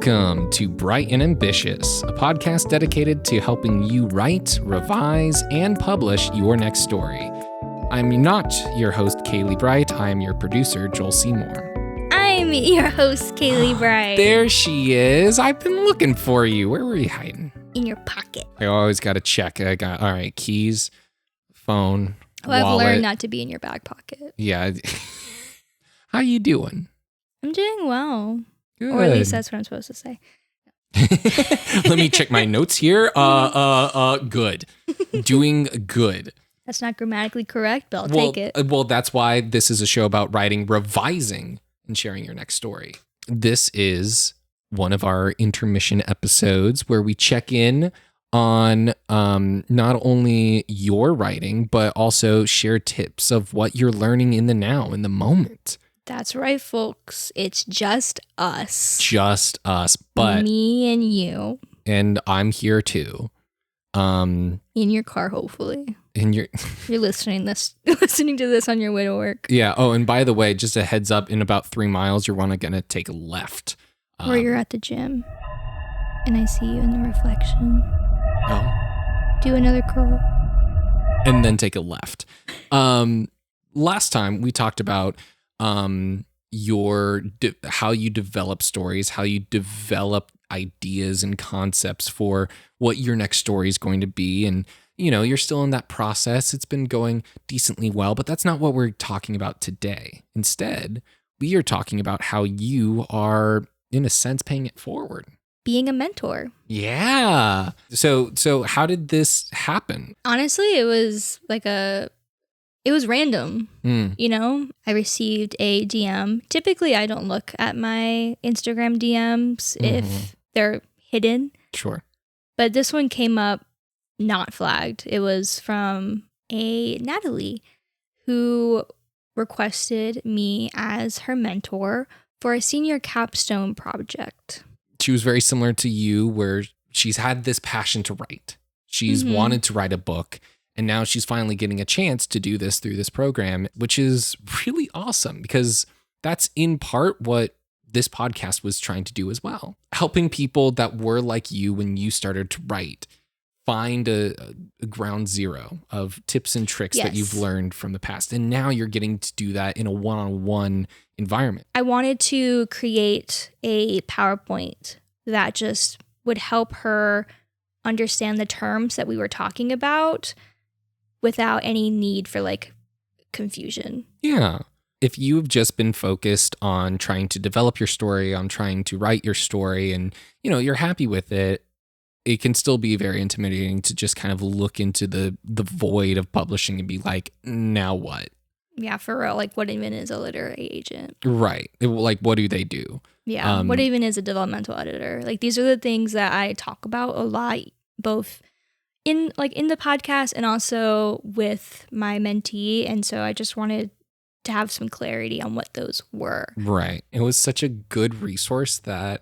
Welcome to Bright and Ambitious, a podcast dedicated to helping you write, revise, and publish your next story. I'm not your host, Kailey Bright. I am your producer, Joel Seymour. I'm your host, Kailey Bright. There she is. I've been looking for you. Where were you hiding? In your pocket. I always got to check. All right, keys, phone, wallet. I've learned not to be in your back pocket. Yeah. How you doing? I'm doing well. Good. Or at least that's what I'm supposed to say. Let me check my notes here. Good. Doing good. That's not grammatically correct, but I'll take it. Well, that's why this is a show about writing, revising, and sharing your next story. This is one of our intermission episodes where we check in on not only your writing, but also share tips of what you're learning in the now, in the moment. That's right, folks. It's just us. Just us. But me and you. And I'm here too. In your car, hopefully. You're listening to this on your way to work. Yeah. Oh, and by the way, just a heads up, in about 3 miles, you're gonna take a left. Or you're at the gym and I see you in the reflection. Oh. Do another curl. And then take a left. Last time we talked about how you develop stories, how you develop ideas and concepts for what your next story is going to be. And, you're still in that process. It's been going decently well, but that's not what we're talking about today. Instead, we are talking about how you are, in a sense, paying it forward. Being a mentor. Yeah. So how did this happen? Honestly, it was random. I received a DM. Typically, I don't look at my Instagram DMs if they're hidden. Sure. But this one came up not flagged. It was from a Natalie who requested me as her mentor for a senior capstone project. She was very similar to you, where she's had this passion to write. She's wanted to write a book. And now she's finally getting a chance to do this through this program, which is really awesome because that's in part what this podcast was trying to do as well. Helping people that were like you when you started to write find a ground zero of tips and tricks that you've learned from the past. And now you're getting to do that in a one-on-one environment. I wanted to create a PowerPoint that just would help her understand the terms that we were talking about without any need for confusion. Yeah. If you've just been focused on trying to develop your story, on trying to write your story, and you're happy with it, it can still be very intimidating to just kind of look into the void of publishing and be like, now what? Yeah, for real. What even is a literary agent? Right. What do they do? Yeah. What even is a developmental editor? These are the things that I talk about a lot, both in the podcast and also with my mentee. And so I just wanted to have some clarity on what those were. Right. It was such a good resource that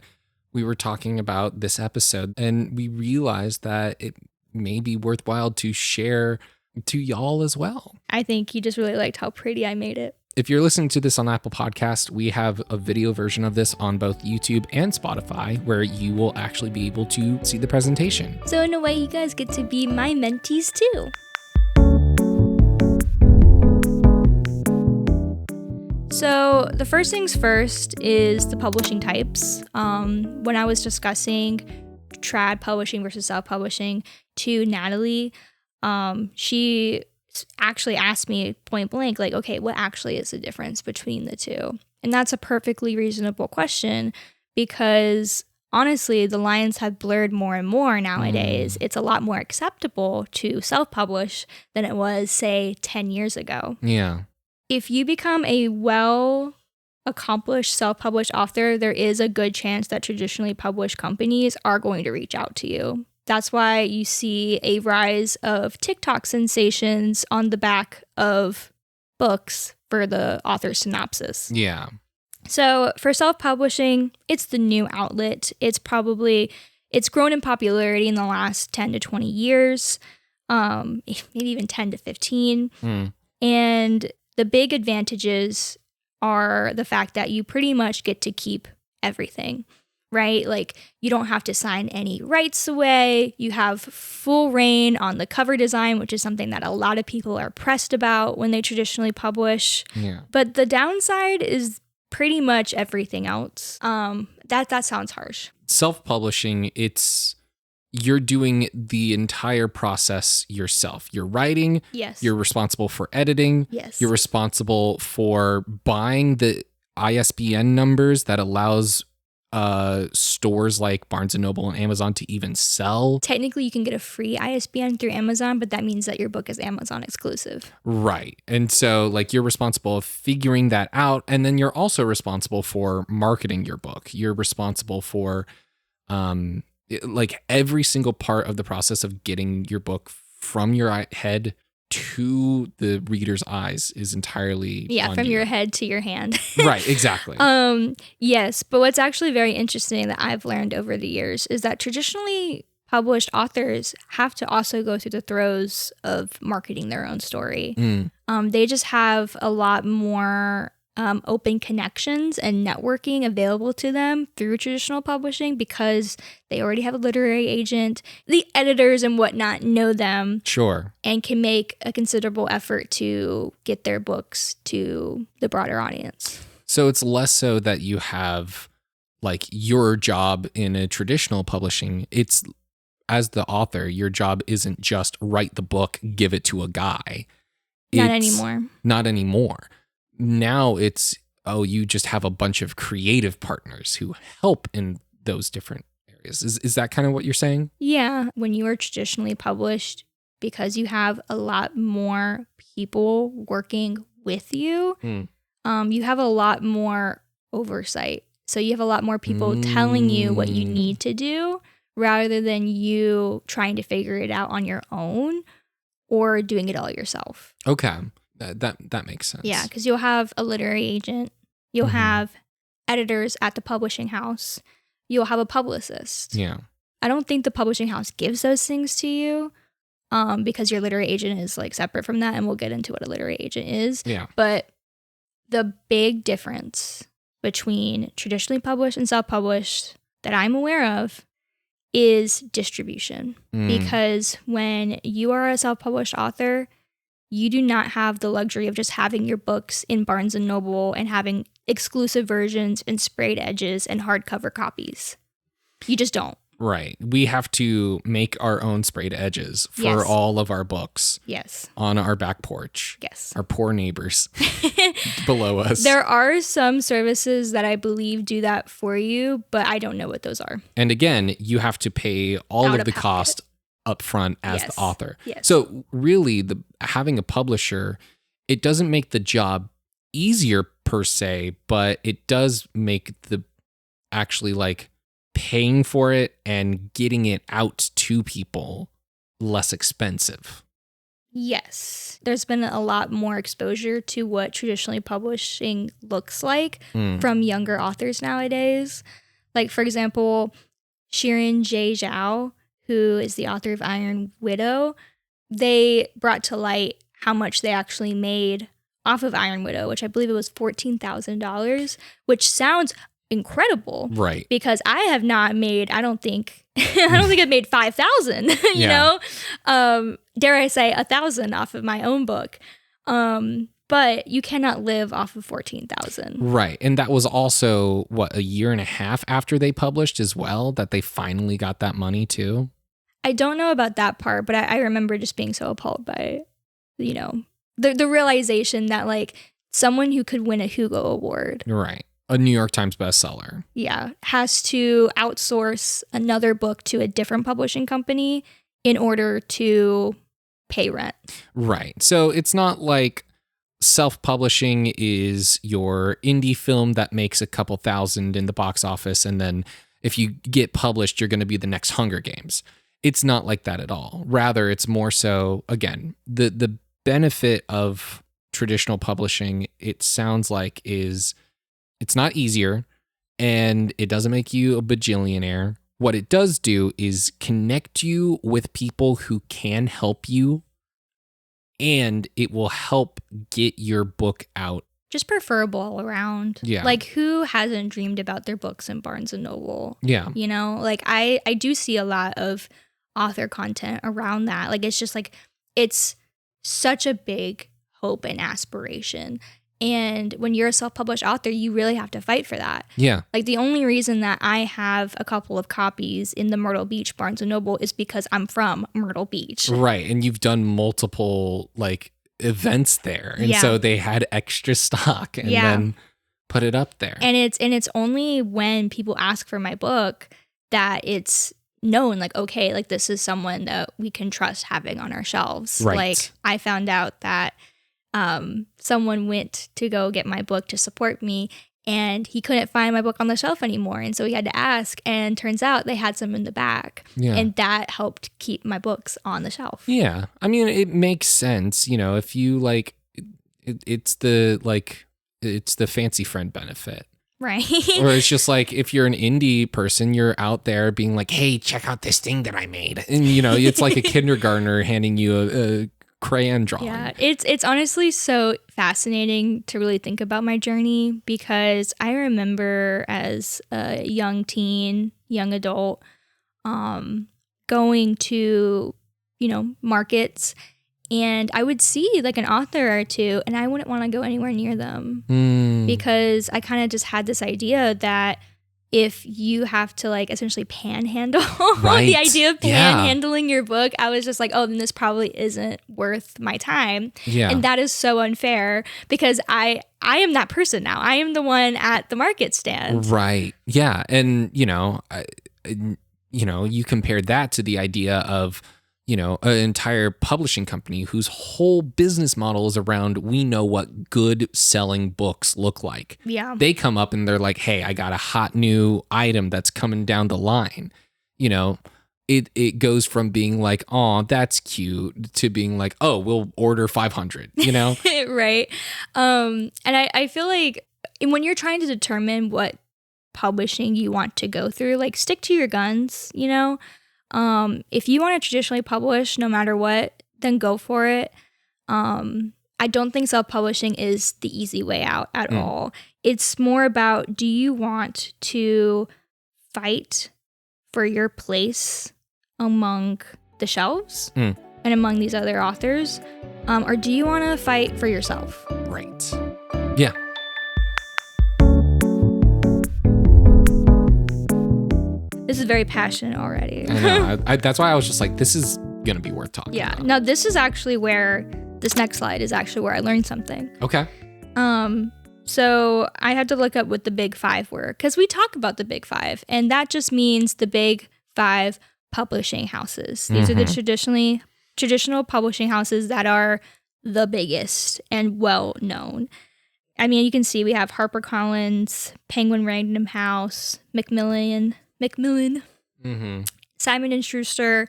we were talking about this episode, and we realized that it may be worthwhile to share to y'all as well. I think you just really liked how pretty I made it. If you're listening to this on Apple Podcast, we have a video version of this on both YouTube and Spotify where you will actually be able to see the presentation. So in a way, you guys get to be my mentees too. So the first things first is the publishing types. When I was discussing trad publishing versus self-publishing to Natalie, she actually asked me point blank, okay, what actually is the difference between the two? And that's a perfectly reasonable question because honestly, the lines have blurred more and more nowadays. It's a lot more acceptable to self-publish than it was, say, 10 years ago. Yeah. If you become a well-accomplished self-published author, there is a good chance that traditionally published companies are going to reach out to you. That's why you see a rise of TikTok sensations on the back of books for the author's synopsis. Yeah. So for self-publishing, it's the new outlet. It's grown in popularity in the last 10 to 20 years, maybe even 10 to 15. And the big advantages are the fact that you pretty much get to keep everything. right? Like you don't have to sign any rights away. You have full reign on the cover design, which is something that a lot of people are pressed about when they traditionally publish. Yeah. But the downside is pretty much everything else. That sounds harsh. Self-publishing, you're doing the entire process yourself. You're writing. Yes. You're responsible for editing. Yes. You're responsible for buying the ISBN numbers that allows stores like Barnes & Noble and Amazon to even sell. Technically, you can get a free ISBN through Amazon, but that means that your book is Amazon exclusive. Right. And so like you're responsible for figuring that out. And then you're also responsible for marketing your book. You're responsible for like every single part of the process of getting your book from your head to the reader's eyes is entirely on from you. your head to your hand. Right, exactly. Yes, but what's actually very interesting that I've learned over the years is that traditionally published authors have to also go through the throes of marketing their own story. They just have a lot more open connections and networking available to them through traditional publishing because they already have a literary agent. The editors and whatnot know them. Sure. And can make a considerable effort to get their books to the broader audience. So it's less so that you have like your job in a traditional publishing. It's as the author, your job isn't just write the book, give it to a guy. Not anymore. Not anymore. Now it's, you just have a bunch of creative partners who help in those different areas. Is that kind of what you're saying? Yeah. When you are traditionally published, because you have a lot more people working with you, you have a lot more oversight. So you have a lot more people telling you what you need to do rather than you trying to figure it out on your own or doing it all yourself. Okay. That makes sense. Yeah, because you'll have a literary agent. You'll have editors at the publishing house. You'll have a publicist. Yeah. I don't think the publishing house gives those things to you because your literary agent is like separate from that, and we'll get into what a literary agent is. Yeah. But the big difference between traditionally published and self-published that I'm aware of is distribution. Because when you are a self-published author, you do not have the luxury of just having your books in Barnes & Noble and having exclusive versions and sprayed edges and hardcover copies. You just don't. Right. We have to make our own sprayed edges for all of our books. Yes. On our back porch. Yes. Our poor neighbors below us. There are some services that I believe do that for you, but I don't know what those are. And again, you have to pay all Out of of the pocket. cost up front as the author. Yes. So really having a publisher, it doesn't make the job easier per se, but it does make the actually like paying for it and getting it out to people less expensive. Yes. There's been a lot more exposure to what traditionally publishing looks like from younger authors nowadays. Like, for example, Shirin J. Zhao, who is the author of Iron Widow, they brought to light how much they actually made off of Iron Widow, which I believe it was $14,000, which sounds incredible. Right. Because I have not made, I don't think I've made 5,000, you know? Dare I say 1,000 off of my own book. But you cannot live off of 14,000. Right. And that was also, a year and a half after they published as well, that they finally got that money too? I don't know about that part, but I remember just being so appalled by, you know, the realization that like someone who could win a Hugo Award. Right. A New York Times bestseller. Yeah. Has to outsource another book to a different publishing company in order to pay rent. Right. So it's not like self-publishing is your indie film that makes a couple thousand in the box office, and then if you get published, you're going to be the next Hunger Games. It's not like that at all. Rather, it's more so, again, the benefit of traditional publishing, it sounds like, is it's not easier and it doesn't make you a bajillionaire. What it does do is connect you with people who can help you, and it will help get your book out just preferable all around. Yeah. Like, who hasn't dreamed about their books in Barnes and Noble? Yeah. You know, like I do see a lot of author content around that. Like, it's just like, it's such a big hope and aspiration. And when you're a self-published author, you really have to fight for that. Yeah. Like, the only reason that I have a couple of copies in the Myrtle Beach Barnes & Noble is because I'm from Myrtle Beach. Right. And you've done multiple, like, events there. And so they had extra stock and then put it up there. And it's only when people ask for my book that it's known, like, okay, like, this is someone that we can trust having on our shelves. Right. Like, I found out that someone went to go get my book to support me, and he couldn't find my book on the shelf anymore, and so he had to ask, and turns out they had some in the back, and that helped keep my books on the shelf. Yeah. I mean, it makes sense, you know, if you like it's the fancy friend benefit. Right. Or it's just like, if you're an indie person, you're out there being like, hey, check out this thing that I made. And, you know, it's like a kindergartner handing you a crayon drawing. Yeah, it's honestly so fascinating to really think about my journey, because I remember as a young teen, young adult, going to, you know, markets, and I would see like an author or two, and I wouldn't want to go anywhere near them because I kind of just had this idea that if you have to like essentially panhandle the idea of panhandling your book, I was just like, oh, then this probably isn't worth my time. Yeah. And that is so unfair, because I am that person now. I am the one at the market stand. Right. Yeah. And, you know, you compared that to the idea of, you know, an entire publishing company whose whole business model is around, we know what good selling books look like. Yeah. They come up and they're like, hey, I got a hot new item that's coming down the line. You know, it goes from being like, oh, that's cute, to being like, oh, we'll order 500, you know? Right. And I feel like when you're trying to determine what publishing you want to go through, like, stick to your guns, you know? If you want to traditionally publish no matter what, then go for it. I don't think self-publishing is the easy way out at all. It's more about, do you want to fight for your place among the shelves and among these other authors? Or do you want to fight for yourself? Right. Yeah. This is very passionate already. I know. That's why I was just like, this is going to be worth talking about. Yeah. Now, this is actually where, this next slide is actually where I learned something. Okay. So I had to look up what the big five were, because we talk about the big five, and that just means the big five publishing houses. These are the traditional publishing houses that are the biggest and well known. I mean, you can see we have HarperCollins, Penguin Random House, Macmillan, Simon & Schuster,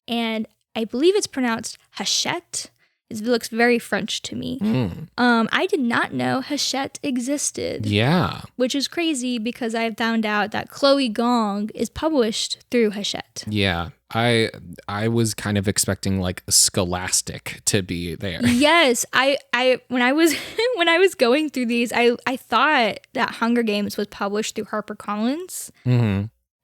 and I believe it's pronounced Hachette. It looks very French to me. I did not know Hachette existed. Yeah. Which is crazy, because I found out that Chloe Gong is published through Hachette. Yeah. I was kind of expecting like Scholastic to be there. Yes. I when I was going through these, I thought that Hunger Games was published through HarperCollins.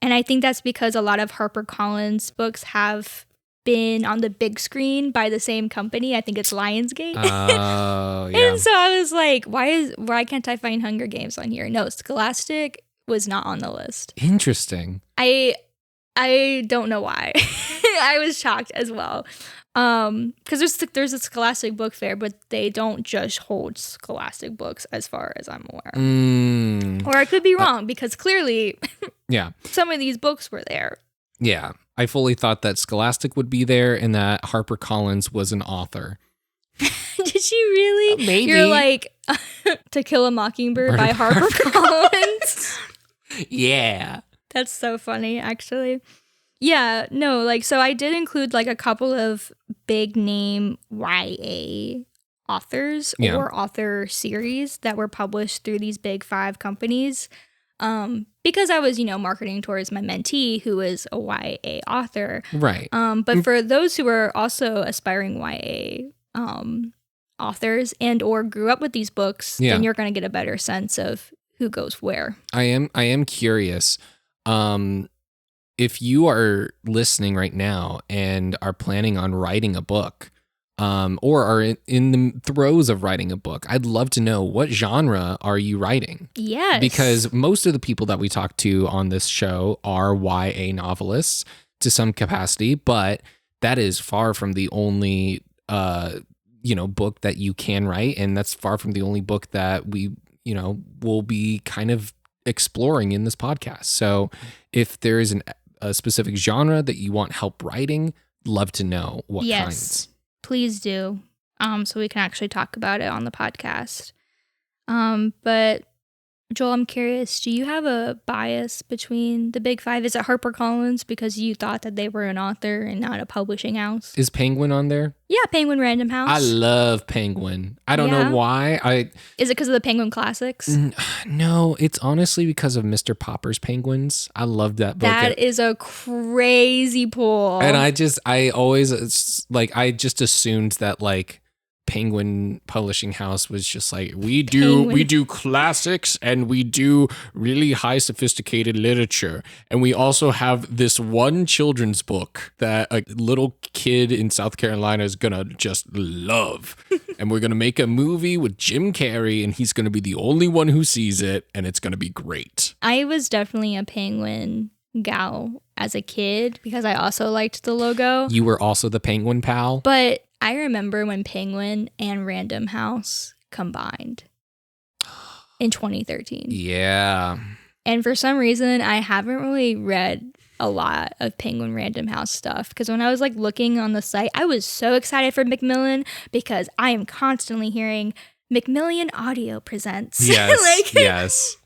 And I think that's because a lot of HarperCollins books have been on the big screen by the same company. I think it's Lionsgate. Oh, yeah. And so I was like, why can't I find Hunger Games on here? No, Scholastic was not on the list. Interesting. I don't know why. I was shocked as well. Because there's a Scholastic book fair, but they don't just hold Scholastic books as far as I'm aware. Or I could be wrong, because clearly some of these books were there. Yeah. I fully thought that Scholastic would be there and that HarperCollins was an author. Did you really? Maybe. You're like, To Kill a Mockingbird by HarperCollins. Yeah. That's so funny, actually. Yeah, no, like, so I did include like a couple of big name YA authors or author series that were published through these big five companies. Because I was, marketing towards my mentee who is a YA author. Right. But for those who are also aspiring YA authors and or grew up with these books, then you're going to get a better sense of who goes where. I am curious. If you are listening right now and are planning on writing a book, or are in the throes of writing a book, I'd love to know, what genre are you writing? Yes. Because most of the people that we talk to on this show are YA novelists to some capacity, but that is far from the only, book that you can write. And that's far from the only book that we, will be kind of exploring in this podcast. So if there is a specific genre that you want help writing, love to know what kinds. Please do. So we can actually talk about it on the podcast. But Joel, I'm curious, do you have a bias between the big five? Is it HarperCollins because you thought that they were an author and not a publishing house? Is Penguin on there? Yeah, Penguin Random House. I love Penguin. I don't know why. Is it because of the Penguin Classics? No, it's honestly because of Mr. Popper's Penguins. I love that book. That is a crazy pull. And I just assumed that Penguin Publishing House was just we do classics and we do really high sophisticated literature, and we also have this one children's book that a little kid in South Carolina is gonna just love, and we're gonna make a movie with Jim Carrey and he's gonna be the only one who sees it and it's gonna be great. I was definitely a Penguin gal as a kid because I also liked the logo. You were also the Penguin pal? But I remember when Penguin and Random House combined in 2013. Yeah. And for some reason, I haven't really read a lot of Penguin Random House stuff because when I was looking on the site, I was so excited for Macmillan because I am constantly hearing Macmillan Audio presents. Yes, yes.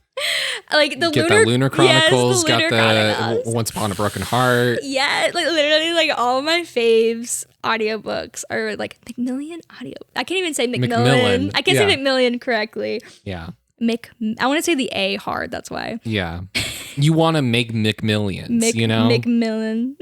The Lunar Chronicles, got the Once Upon a Broken Heart. Yeah, literally all of my faves audiobooks are Macmillan Audio. I can't even say Macmillan. I can't say Macmillan correctly. Yeah. I want to say the A hard, that's why. Yeah. You want to make McMillions, Macmillan.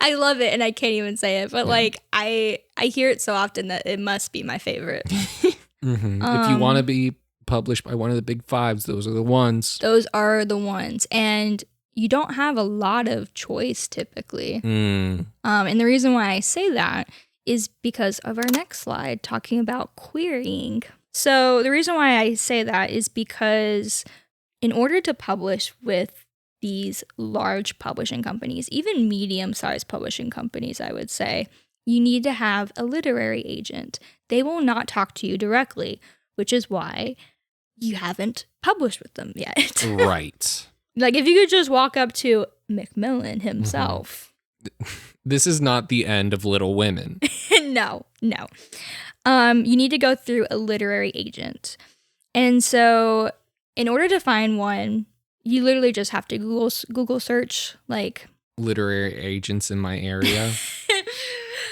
I love it and I can't even say it, but I hear it so often that it must be my favorite. Mm-hmm. If you want to be published by one of the big fives, those are the ones. Those are the ones. And you don't have a lot of choice typically. And the reason why I say that is because of our next slide talking about querying. So the reason why I say that is because in order to publish with these large publishing companies, even medium-sized publishing companies, I would say, you need to have a literary agent. They will not talk to you directly, which is why you haven't published with them yet. Right. If you could just walk up to Macmillan himself. This is not the end of Little Women. No. You need to go through a literary agent. And so in order to find one, you literally just have to Google search literary agents in my area.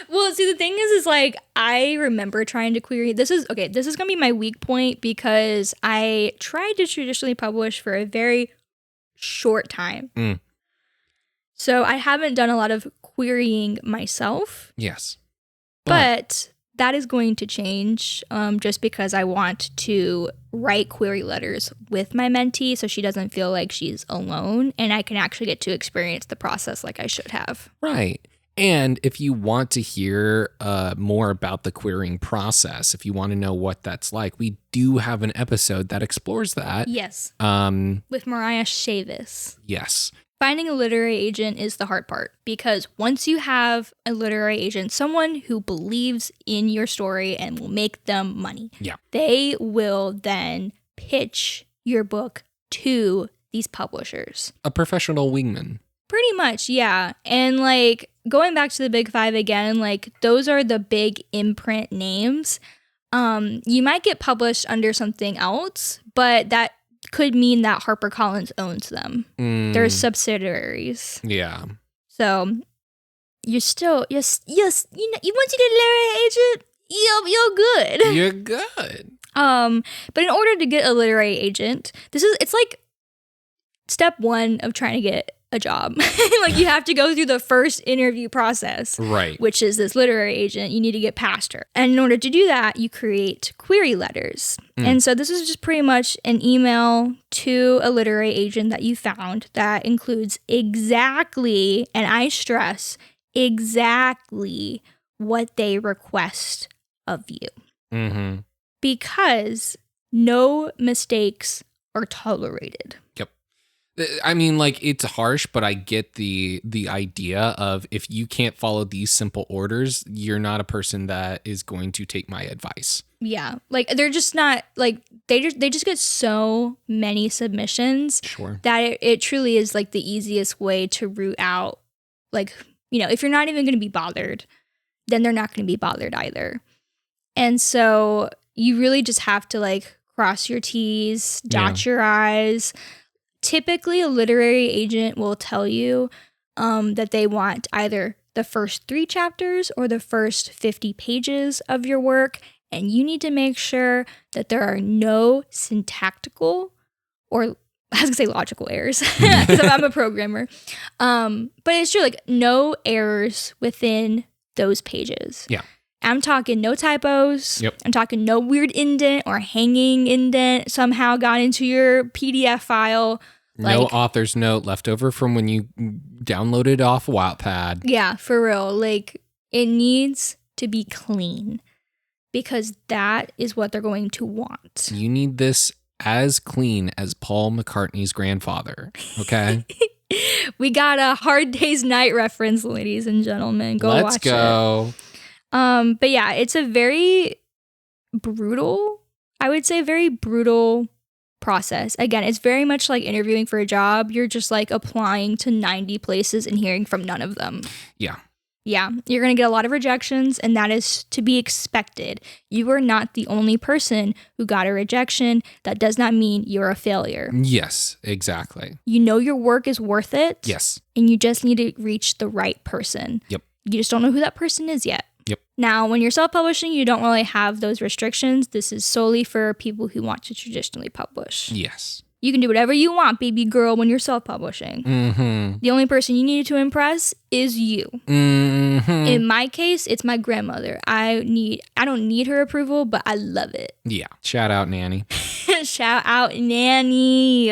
Well, see, the thing is I remember trying to query. This is going to be my weak point because I tried to traditionally publish for a very short time. So I haven't done a lot of querying myself. Yes. But that is going to change just because I want to write query letters with my mentee so she doesn't feel like she's alone and I can actually get to experience the process like I should have. Right. And if you want to hear more about the querying process, if you want to know what that's like, we do have an episode that explores that. Yes. With Mariah Chavis. Yes. Finding a literary agent is the hard part because once you have a literary agent, someone who believes in your story and will make them money, they will then pitch your book to these publishers. A professional wingman. Pretty much, yeah. And going back to the big five again, those are the big imprint names. You might get published under something else, but that could mean that HarperCollins owns them. They're subsidiaries. Yeah. So you're still once you get a literary agent, you're good. You're good. But in order to get a literary agent, it's step one of trying to get a job. Like you have to go through the first interview process, Right. which is this literary agent. You need to get past her. And in order to do that, you create query letters. And so this is just pretty much an email to a literary agent that you found that includes exactly, and I stress, exactly what they request of you. Mm-hmm. Because no mistakes are tolerated. Yep. I mean, like, it's harsh, but I get the idea of if you can't follow these simple orders, you're not a person that is going to take my advice. Yeah. Like they're just not like they just get so many submissions Sure. that it truly is like the easiest way to root out, like, you know, if you're not even going to be bothered, then they're not going to be bothered either. And so you really just have to like cross your T's, dot your I's. Typically, a literary agent will tell you that they want either the first 3 chapters or the first 50 pages of your work. And you need to make sure that there are no syntactical or, I was going to say logical errors because I'm a programmer. But it's true, like no errors within those pages. Yeah. I'm talking no typos. Yep. I'm talking no weird indent or hanging indent somehow got into your PDF file. No author's note left over from when you downloaded off Wattpad. Yeah, for real. Like it needs to be clean because that is what they're going to want. You need this as clean as Paul McCartney's grandfather. Okay. We got a Hard Day's Night reference, ladies and gentlemen. Go watch it. Let's go. But yeah, it's a very brutal, I would say very brutal process. Again, it's very much like interviewing for a job. You're just like applying to 90 places and hearing from none of them. Yeah. Yeah, you're going to get a lot of rejections, and that is to be expected. You are not the only person who got a rejection. That does not mean you're a failure. Yes, exactly. You know your work is worth it. Yes. And you just need to reach the right person. Yep. You just don't know who that person is yet. Yep. Now, when you're self-publishing, you don't really have those restrictions. This is solely for people who want to traditionally publish. Yes. You can do whatever you want, baby girl, when you're self-publishing. Mm-hmm. The only person you need to impress is you. Mm-hmm. In my case, it's my grandmother. I don't need her approval, but I love it. Yeah. Shout out, Nanny. Shout out, Nanny.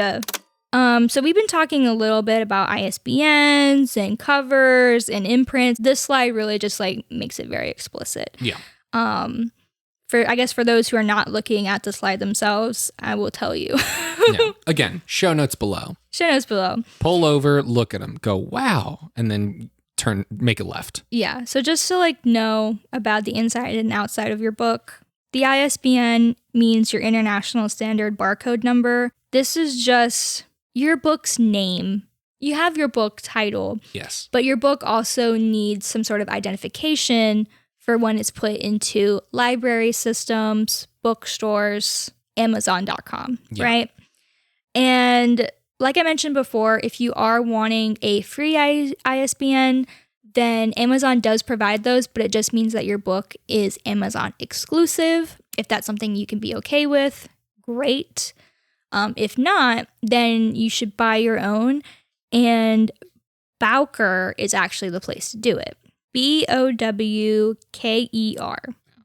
So we've been talking a little bit about ISBNs and covers and imprints. This slide really just like makes it very explicit. Yeah. For those who are not looking at the slide themselves, I will tell you. Yeah. Again, show notes below. Show notes below. Pull over, look at them, go, wow, and then make a left. Yeah. So just to like know about the inside and outside of your book, the ISBN means your International Standard Barcode Number. This is just your book's name. You have your book title. Yes. But your book also needs some sort of identification for when it's put into library systems, bookstores, Amazon.com, right? And like I mentioned before, if you are wanting a free ISBN, then Amazon does provide those, but it just means that your book is Amazon exclusive. If that's something you can be okay with, great. If not, then you should buy your own, and Bowker is actually the place to do it. Bowker,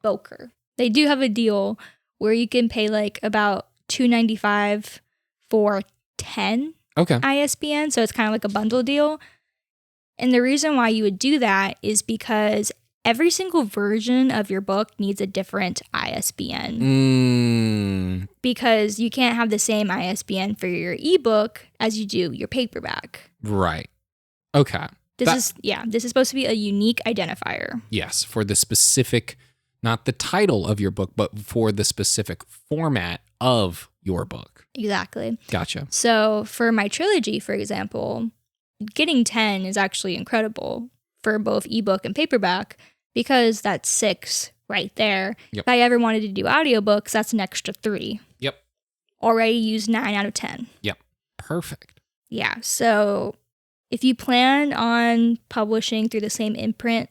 Bowker. They do have a deal where you can pay like about $2.95 for 10 ISBN, so it's kind of like a bundle deal. And the reason why you would do that is because every single version of your book needs a different ISBN. Because you can't have the same ISBN for your ebook as you do your paperback. Right. Okay. This is supposed to be a unique identifier. Yes, for the specific, not the title of your book, but for the specific format of your book. Exactly. Gotcha. So for my trilogy, for example, getting 10 is actually incredible for both ebook and paperback because that's 6 right there. Yep. If I ever wanted to do audiobooks, that's an extra 3. Yep. Already used 9 out of 10. Yep. Perfect. Yeah. So if you plan on publishing through the same imprint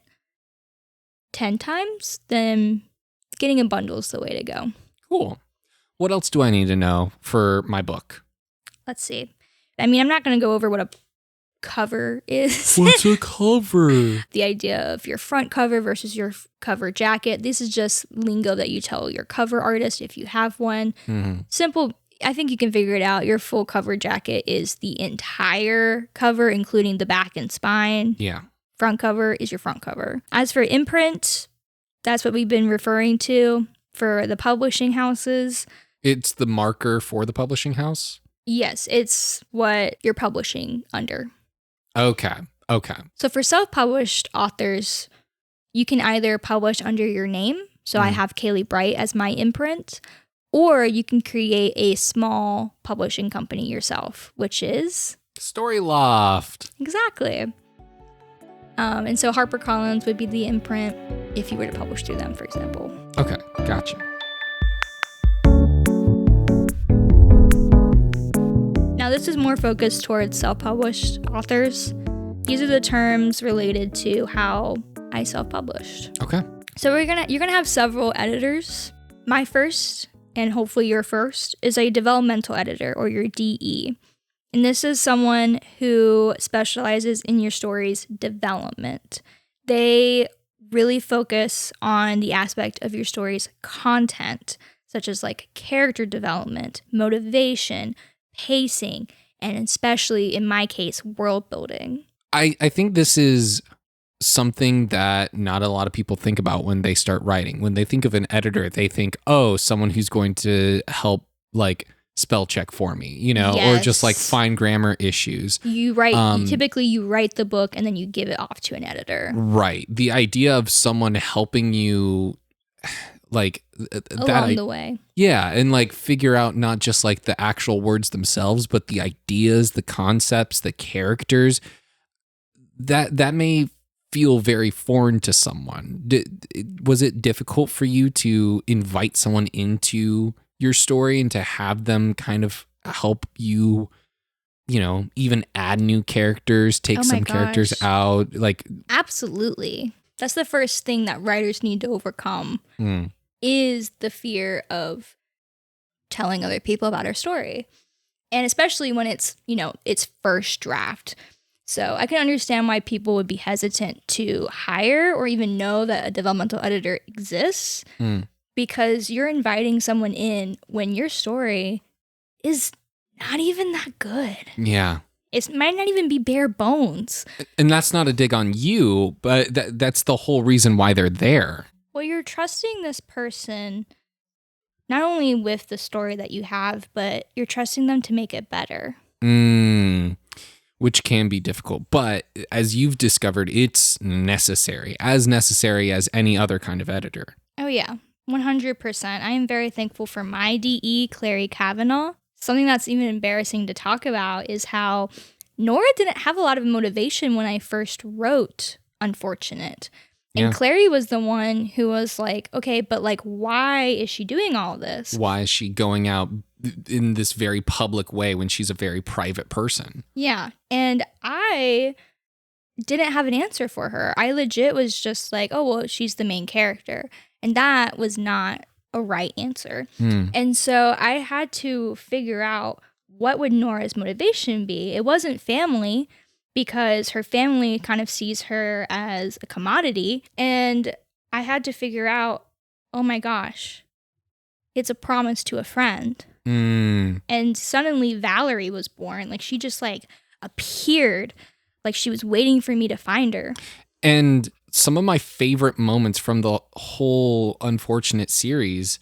10 times, then getting a bundle is the way to go. Cool. What else do I need to know for my book? Let's see. I mean, I'm not going to go over what cover is. What's a cover? The idea of your front cover versus your cover jacket. This is just lingo that you tell your cover artist if you have one. Mm-hmm. Simple. I think you can figure it out. Your full cover jacket is the entire cover, including the back and spine. Yeah. Front cover is your front cover. As for imprint, that's what we've been referring to for the publishing houses. It's the marker for the publishing house? Yes, it's what you're publishing under. Okay. So for self-published authors, you can either publish under your name. So I have Kailey Bright as my imprint, or you can create a small publishing company yourself, which is Storyloft. Exactly. And so HarperCollins would be the imprint if you were to publish through them, for example. Okay, gotcha. Now, this is more focused towards self-published authors. These are the terms related to how I self-published. Okay. So you're gonna have several editors. My first, and hopefully your first, is a developmental editor, or your DE. And this is someone who specializes in your story's development. They really focus on the aspect of your story's content, such as like character development, motivation, pacing, and especially in my case, world building. I think this is something that not a lot of people think about when they start writing. When they think of an editor, they think, oh, someone who's going to help like spell check for me, you know, or just like find grammar issues. You write, typically you write the book and then you give it off to an editor. Right. The idea of someone helping you like along the way. Yeah. And like figure out not just like the actual words themselves, but the ideas, the concepts, the characters that may feel very foreign to someone. Was it difficult for you to invite someone into your story and to have them kind of help you, you know, even add new characters, take some characters out? Like, absolutely. That's the first thing that writers need to overcome is the fear of telling other people about our story. And especially when it's, you know, it's first draft. So I can understand why people would be hesitant to hire or even know that a developmental editor exists because you're inviting someone in when your story is not even that good. Yeah. It might not even be bare bones. And that's not a dig on you, but that's the whole reason why they're there. Well, you're trusting this person not only with the story that you have, but you're trusting them to make it better. Which can be difficult. But as you've discovered, it's necessary as any other kind of editor. Oh, yeah. 100%. I am very thankful for my DE, Clary Kavanaugh. Something that's even embarrassing to talk about is how Nora didn't have a lot of motivation when I first wrote Unfortunate. And Clary was the one who was like, okay, but like, why is she doing all this? Why is she going out in this very public way when she's a very private person? Yeah. And I didn't have an answer for her. I legit was just like, oh, well, she's the main character. And that was not a right answer. And so I had to figure out what would Nora's motivation be. It wasn't family, because her family kind of sees her as a commodity. And I had to figure out, oh my gosh, it's a promise to a friend. And suddenly Valerie was born. Like she just like appeared, like she was waiting for me to find her. And some of my favorite moments from the whole Unfortunate series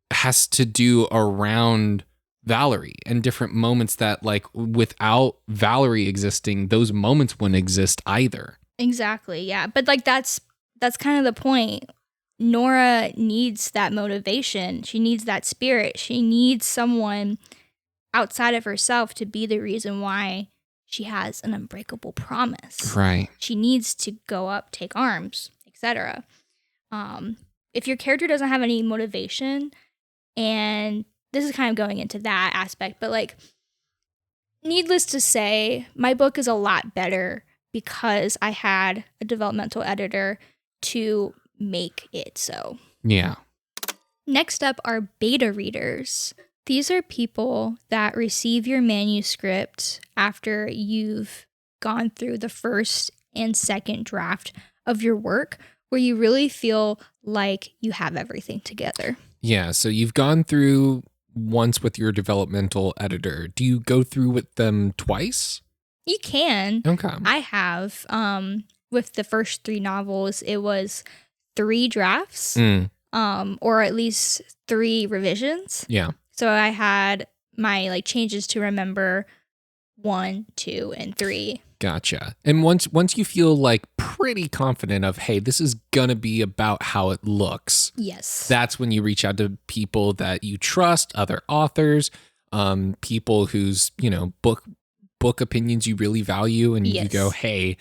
has to do around Valerie and different moments that like without Valerie existing, those moments wouldn't exist either. Exactly. Yeah. But like that's kind of the point. Nora needs that motivation. She needs that spirit. She needs someone outside of herself to be the reason why she has an unbreakable promise. Right. She needs to go up, take arms, etc. If your character doesn't have any motivation, and this is kind of going into that aspect, but like, needless to say, my book is a lot better because I had a developmental editor to make it so. Yeah. Next up are beta readers. These are people that receive your manuscript after you've gone through the first and second draft of your work where you really feel like you have everything together. Yeah, so you've gone through once with your developmental editor. Do you go through with them twice? You can. Okay. I have. With the first 3 novels, it was 3 drafts, or at least 3 revisions. Yeah. So I had my like changes to remember 1, 2, and 3. Gotcha. And once you feel like pretty confident of, hey, this is gonna be about how it looks. Yes. That's when you reach out to people that you trust, other authors, people whose, book opinions you really value, and you go, hey.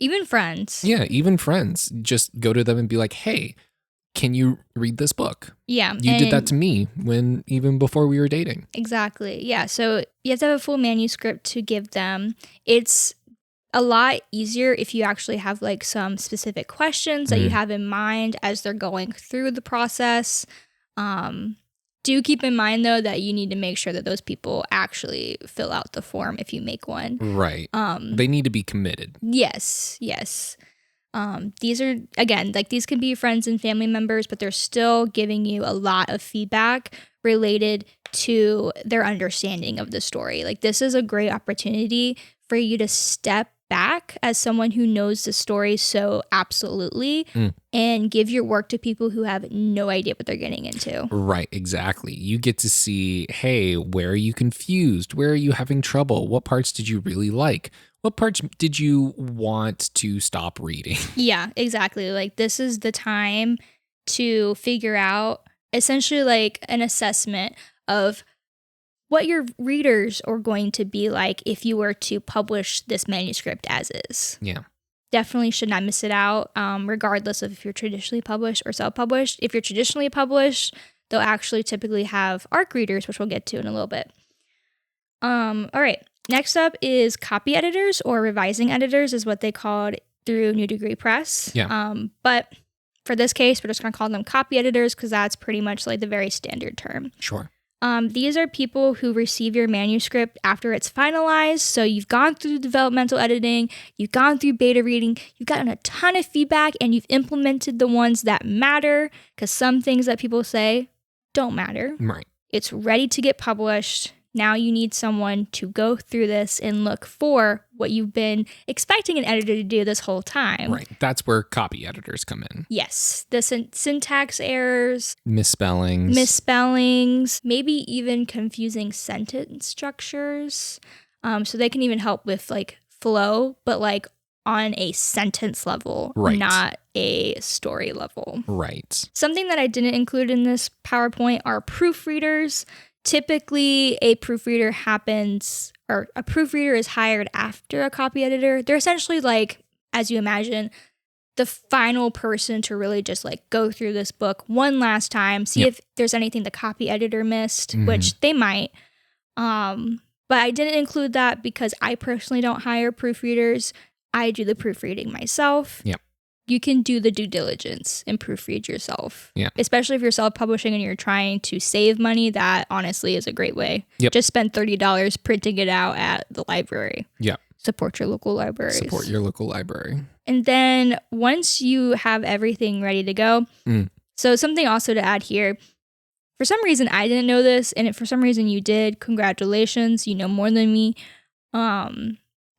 Even friends. Yeah, even friends. Just go to them and be like, hey, can you read this book? Yeah. You did that to me even before we were dating. Exactly. Yeah. So you have to have a full manuscript to give them. It's a lot easier if you actually have like some specific questions that you have in mind as they're going through the process. Do keep in mind though that you need to make sure that those people actually fill out the form if you make one. Right. They need to be committed. Yes. These are, again, like these can be friends and family members, but they're still giving you a lot of feedback related to their understanding of the story. Like this is a great opportunity for you to step back as someone who knows the story so absolutely and give your work to people who have no idea what they're getting into. Right, exactly. You get to see, hey, where are you confused? Where are you having trouble? What parts did you really like? What parts did you want to stop reading? Yeah, exactly. Like this is the time to figure out essentially like an assessment of what your readers are going to be like if you were to publish this manuscript as is. Yeah. Definitely should not miss it out, regardless of if you're traditionally published or self-published. If you're traditionally published, they'll actually typically have ARC readers, which we'll get to in a little bit. All right. Next up is copy editors, or revising editors is what they called through New Degree Press. Yeah. But for this case, we're just going to call them copy editors because that's pretty much like the very standard term. Sure. These are people who receive your manuscript after it's finalized. So you've gone through developmental editing, you've gone through beta reading, you've gotten a ton of feedback, and you've implemented the ones that matter, because some things that people say don't matter. Right. It's ready to get published. Now you need someone to go through this and look for what you've been expecting an editor to do this whole time. Right. That's where copy editors come in. Yes. The syntax errors. Misspellings, Maybe even confusing sentence structures. So they can even help with like flow, but like on a sentence level, not a story level. Right. Something that I didn't include in this PowerPoint are proofreaders. Typically, a proofreader is hired after a copy editor. They're essentially like, as you imagine, the final person to really just like go through this book one last time, see if there's anything the copy editor missed, which they might. But I didn't include that because I personally don't hire proofreaders. I do the proofreading myself. Yep. You can do the due diligence and proofread yourself. Yeah. Especially if you're self-publishing and you're trying to save money, that honestly is a great way. Yep. Just spend $30 printing it out at the library. Yeah. Support your local libraries. Support your local library. And then once you have everything ready to go, so something also to add here, for some reason I didn't know this, and if for some reason you did, congratulations, you know more than me.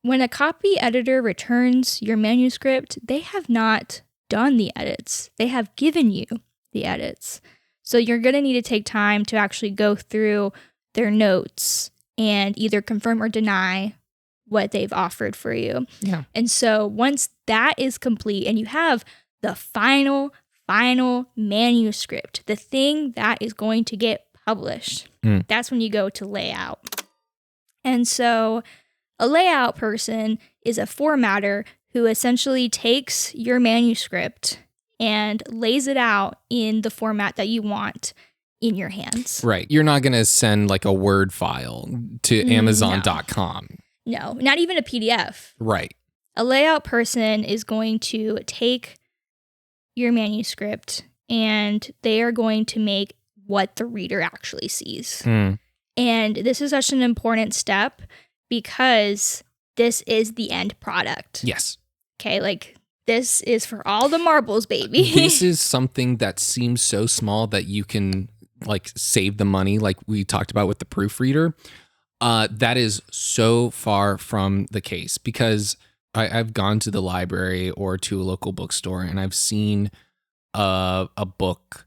When a copy editor returns your manuscript, they have not done the edits. They have given you the edits. So you're going to need to take time to actually go through their notes and either confirm or deny what they've offered for you. Yeah. And so once that is complete and you have the final manuscript, the thing that is going to get published, that's when you go to layout. And so a layout person is a formatter who essentially takes your manuscript and lays it out in the format that you want in your hands. Right. You're not going to send like a Word file to Amazon.com. No, not even a PDF. Right. A layout person is going to take your manuscript and they are going to make what the reader actually sees. And this is such an important step, because this is the end product. Yes. Okay, like this is for all the marbles, baby. This is something that seems so small that you can like save the money, like we talked about with the proofreader. That is so far from the case, because I've gone to the library or to a local bookstore and I've seen a book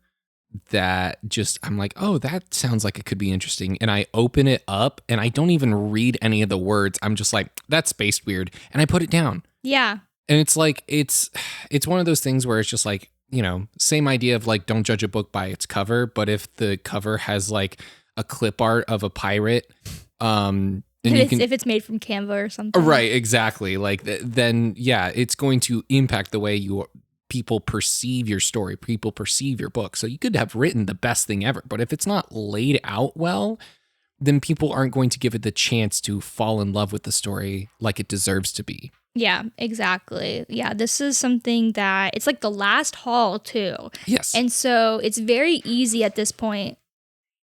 that just, I'm like, oh, that sounds like it could be interesting. And I open it up and I don't even read any of the words. I'm just like, that's spaced weird. And I put it down. Yeah. And it's like, it's one of those things where it's just like, you know, same idea of like, don't judge a book by its cover. But if the cover has like a clip art of a pirate, and if it's made from Canva or something. Right, exactly. Like then, yeah, it's going to impact the way people perceive your story, people perceive your book. So you could have written the best thing ever, but if it's not laid out well, then people aren't going to give it the chance to fall in love with the story like it deserves to be. Yeah, exactly. Yeah, this is something that it's like the last haul too. Yes. And so it's very easy at this point.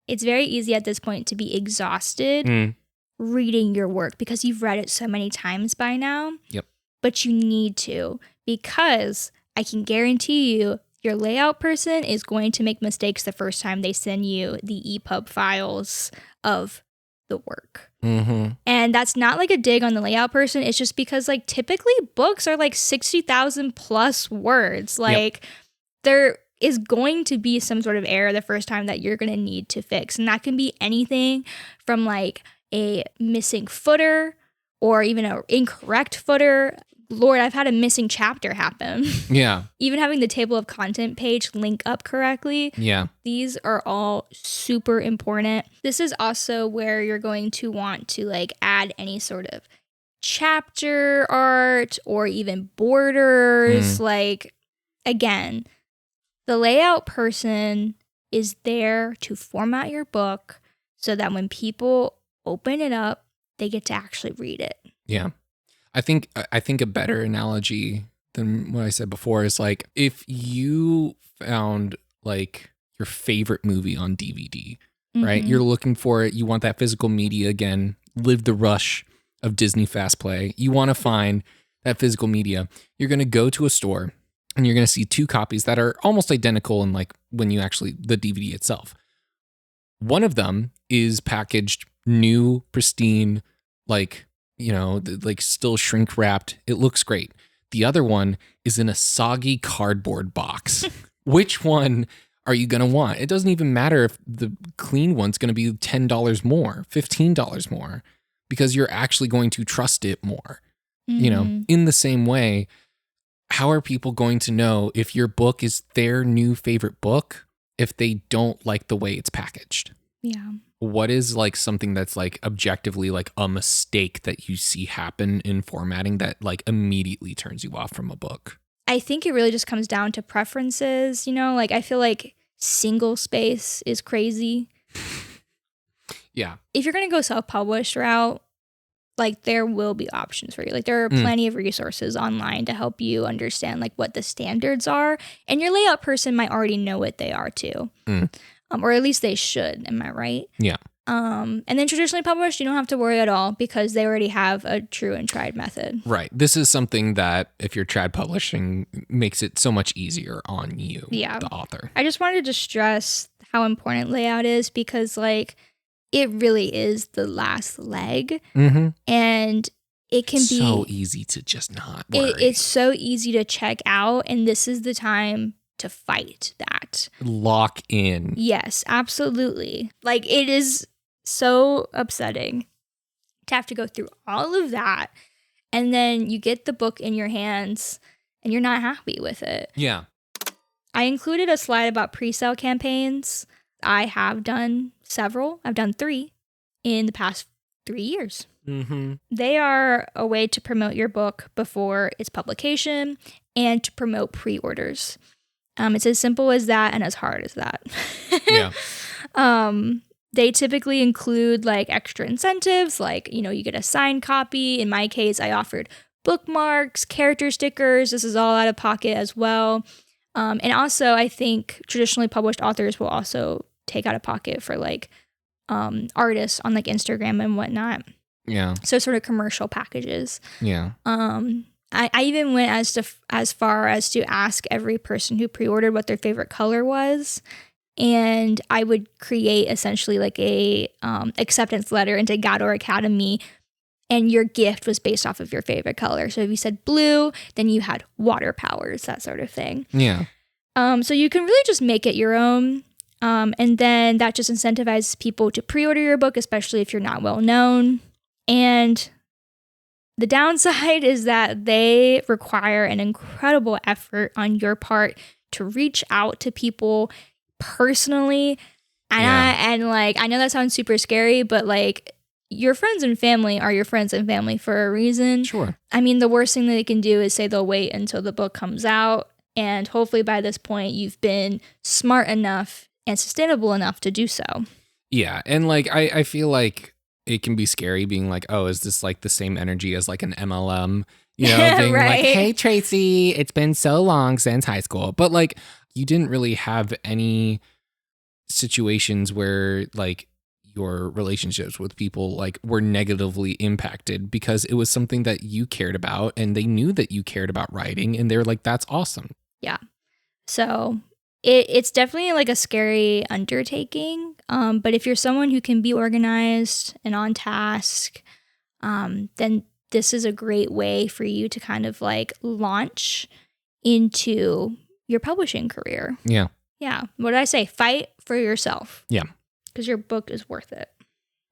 It's very easy at this point to be exhausted reading your work because you've read it so many times by now. Yep. But you need to, because I can guarantee you your layout person is going to make mistakes the first time they send you the EPUB files of the work. Mm-hmm. And that's not like a dig on the layout person. It's just because like typically books are like 60,000 plus words. Like there is going to be some sort of error the first time that you're going to need to fix. And that can be anything from like a missing footer or even an incorrect footer. Lord, I've had a missing chapter happen. Yeah. Even having the table of content page link up correctly. Yeah. These are all super important. This is also where you're going to want to like add any sort of chapter art or even borders. Like, again, the layout person is there to format your book so that when people open it up, they get to actually read it. Yeah. I think a better analogy than what I said before is like if you found like your favorite movie on DVD, right? You're looking for it. You want that physical media again, live the rush of Disney Fast Play. You want to find that physical media. You're going to go to a store and you're going to see two copies that are almost identical in like when you actually, the DVD itself. One of them is packaged new, pristine, like, you know, like still shrink wrapped. It looks great. The other one is in a soggy cardboard box. Which one are you going to want? It doesn't even matter if the clean one's going to be $10 more, $15 more, because you're actually going to trust it more. You know, in the same way, how are people going to know if your book is their new favorite book if they don't like the way it's packaged? Yeah. What is like something that's like objectively like a mistake that you see happen in formatting that like immediately turns you off from a book? I think it really just comes down to preferences, you know, like I feel like single space is crazy. Yeah. If you're going to go self-published route, like there will be options for you. Like there are plenty of resources online to help you understand like what the standards are. And your layout person might already know what they are too. Or at least they should. Am I right? Yeah. And then traditionally published, you don't have to worry at all because they already have a true and tried method. Right. This is something that if you're trad publishing makes it so much easier on you, the author. I just wanted to stress how important layout is because like it really is the last leg. And it can be so easy to just not worry. It's so easy to check out. And this is the time to fight that. Lock in. Yes, absolutely. Like it is so upsetting to have to go through all of that and then you get the book in your hands and you're not happy with it. Yeah. I included a slide about pre-sale campaigns. I have done several. I've done 3 in the past 3 years. They are a way to promote your book before its publication and to promote pre-orders. It's as simple as that and as hard as that. Yeah. They typically include like extra incentives, like, you know, you get a signed copy. In my case, I offered bookmarks, character stickers. This is all out of pocket as well. And also, I think traditionally published authors will also take out of pocket for like artists on like Instagram and whatnot. Yeah. So sort of commercial packages. Yeah. I even went as far as to ask every person who pre-ordered what their favorite color was. And I would create essentially like a acceptance letter into Gador Academy, and your gift was based off of your favorite color. So if you said blue, then you had water powers, that sort of thing. Yeah. So you can really just make it your own. And then that just incentivizes people to pre-order your book, especially if you're not well known. And the downside is that they require an incredible effort on your part to reach out to people personally. And I know that sounds super scary, but like, your friends and family are your friends and family for a reason. Sure. I mean, the worst thing that they can do is say they'll wait until the book comes out. And hopefully by this point, you've been smart enough and sustainable enough to do so. Yeah. And like, I feel like it can be scary being like, oh, is this like the same energy as like an MLM? You know, being right. like, hey, Tracy, it's been so long since high school. But like, you didn't really have any situations where like your relationships with people like were negatively impacted because it was something that you cared about and they knew that you cared about writing and they're like, that's awesome. Yeah. So it's definitely like a scary undertaking. But if you're someone who can be organized and on task, then this is a great way for you to kind of like launch into your publishing career. Yeah. Yeah. What did I say? Fight for yourself. Yeah. Because your book is worth it.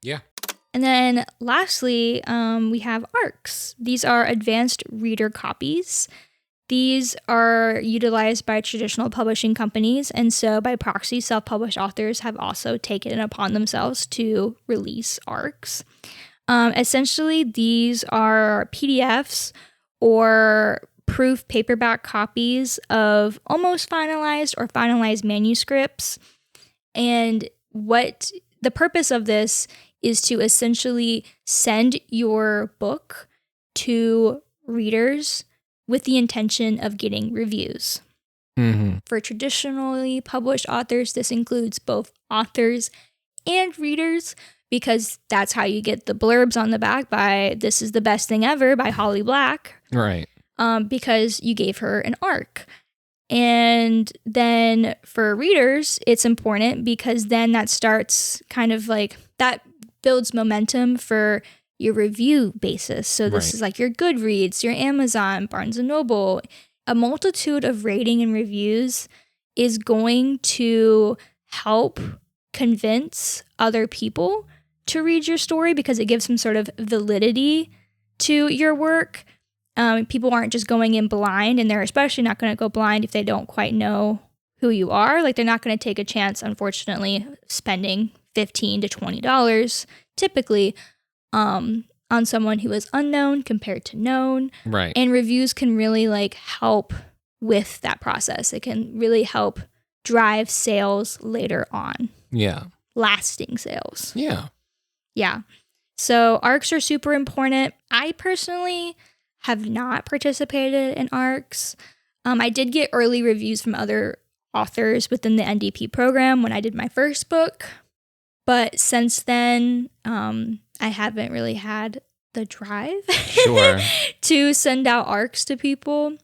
Yeah. And then lastly, we have ARCs. These are advanced reader copies. These are utilized by traditional publishing companies, and so by proxy, self-published authors have also taken it upon themselves to release ARCs. Essentially, these are PDFs or proof paperback copies of almost finalized or finalized manuscripts. And what the purpose of this is to essentially send your book to readers with the intention of getting reviews. Mm-hmm. For traditionally published authors, this includes both authors and readers, because that's how you get the blurbs on the back by "This is the best thing ever" by Holly Black. Right. Because you gave her an ARC. And then for readers, it's important because then that starts kind of like, that builds momentum for your review basis. So this is like your Goodreads, your Amazon, Barnes & Noble. A multitude of rating and reviews is going to help convince other people to read your story because it gives some sort of validity to your work. People aren't just going in blind, and they're especially not going to go blind if they don't quite know who you are. Like, they're not going to take a chance, unfortunately, spending $15 to $20 typically on someone who is unknown compared to known. Right. And reviews can really like help with that process. It can really help drive sales later on. Yeah. Lasting sales. Yeah. Yeah. So ARCs are super important. I personally have not participated in ARCs. I did get early reviews from other authors within the NDP program when I did my first book. But since then, I haven't really had the drive to send out ARCs to people.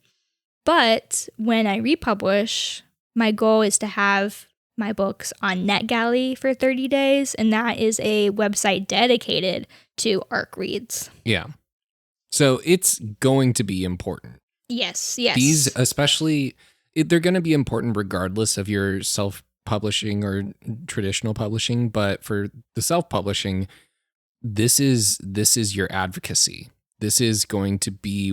But when I republish, my goal is to have my books on NetGalley for 30 days. And that is a website dedicated to ARC reads. Yeah. So it's going to be important. Yes, yes. These especially, they're going to be important regardless of your self-publishing or traditional publishing. But for the self-publishing, this is your advocacy. This is going to be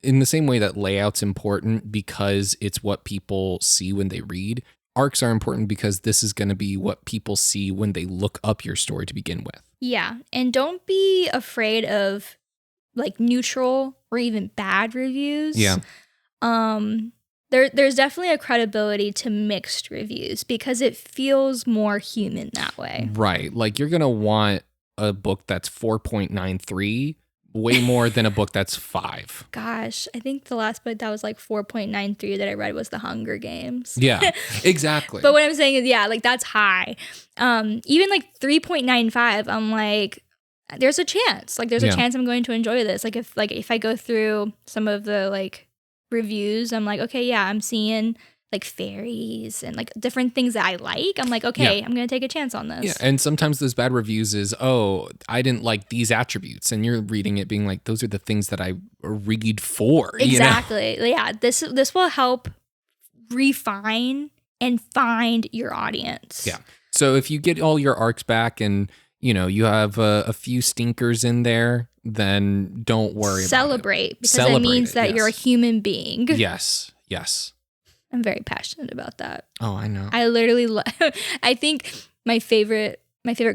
in the same way that layout's important because it's what people see when they read. ARCs are important because this is going to be what people see when they look up your story to begin with. Yeah. And don't be afraid of like neutral or even bad reviews. Yeah. There's definitely a credibility to mixed reviews because it feels more human that way. Right. Like, you're going to want a book that's 4.93 way more than a book that's 5. Gosh, I think the last book that was like 4.93 that I read was The Hunger Games. Yeah, exactly. But what I'm saying is, yeah, like that's high. Even like 3.95, I'm like, there's a chance. Like there's a Yeah. chance I'm going to enjoy this. Like if I go through some of the like reviews, I'm like, okay, yeah, I'm seeing like fairies and like different things that I like. I'm like, okay, I'm gonna take a chance on this. Yeah, and sometimes those bad reviews is, oh, I didn't like these attributes, and you're reading it being like, those are the things that I read for. Exactly. You know? Yeah. This will help refine and find your audience. Yeah. So if you get all your arcs back and you have a few stinkers in there, then don't worry. Celebrate, about it. because Celebrate it means that yes. you're a human being. Yes. I'm very passionate about that. Oh, I know. I literally I think my favorite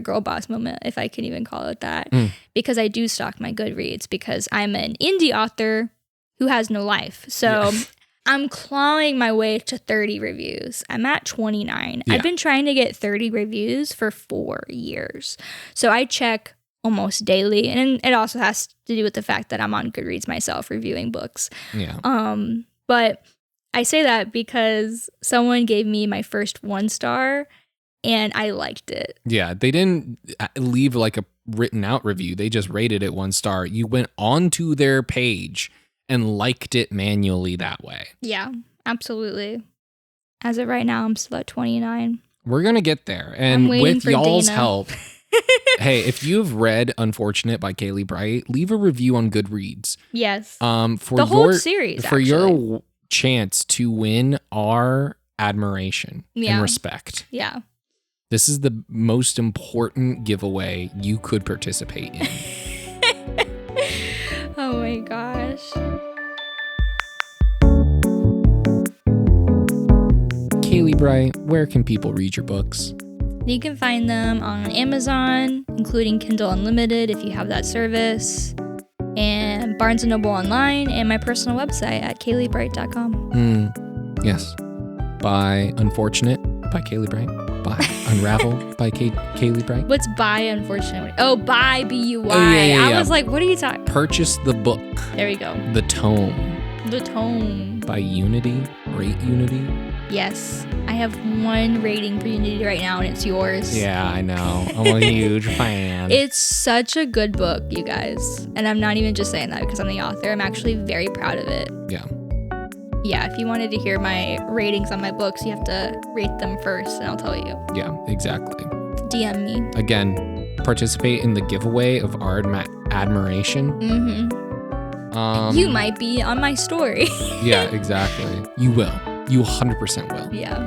girl boss moment, if I can even call it that, because I do stalk my Goodreads because I'm an indie author who has no life. So I'm clawing my way to 30 reviews. I'm at 29. Yeah. I've been trying to get 30 reviews for 4 years. So I check almost daily. And it also has to do with the fact that I'm on Goodreads myself reviewing books. Yeah. But I say that because someone gave me my first 1 star and I liked it. Yeah. They didn't leave like a written out review. They just rated it 1 star. You went onto their page and liked it manually that way. Yeah, absolutely. As of right now, I'm still at 29. We're going to get there. And with y'all's help, hey, if you've read Unfortunate by Kailey Bright, leave a review on Goodreads. Yes. For the whole series, for actually. your chance to win our admiration and respect. Yeah. This is the most important giveaway you could participate in. Oh my gosh. Kailey Bright, where can people read your books? You can find them on Amazon, including Kindle Unlimited if you have that service, and Barnes & Noble online, and my personal website at kaileybright.com. Yes. By Unfortunate by Kailey Bright. By Unravel by Kailey Bright. What's by Unfortunate? Oh, by B-U-Y. Oh, yeah. I was like, what are you talking? Purchase the book. There we go. The Tome. The Tome. By Unity. Rate Unity. Yes. I have 1 rating for Unity right now, and it's yours. Yeah, I know. I'm a huge fan. It's such a good book, you guys. And I'm not even just saying that because I'm the author. I'm actually very proud of it. Yeah. Yeah, if you wanted to hear my ratings on my books, you have to rate them first, and I'll tell you. Yeah, exactly. DM me. Again, participate in the giveaway of our admiration. Mm-hmm. You might be on my story. Yeah, exactly. You will. You 100% will. Yeah.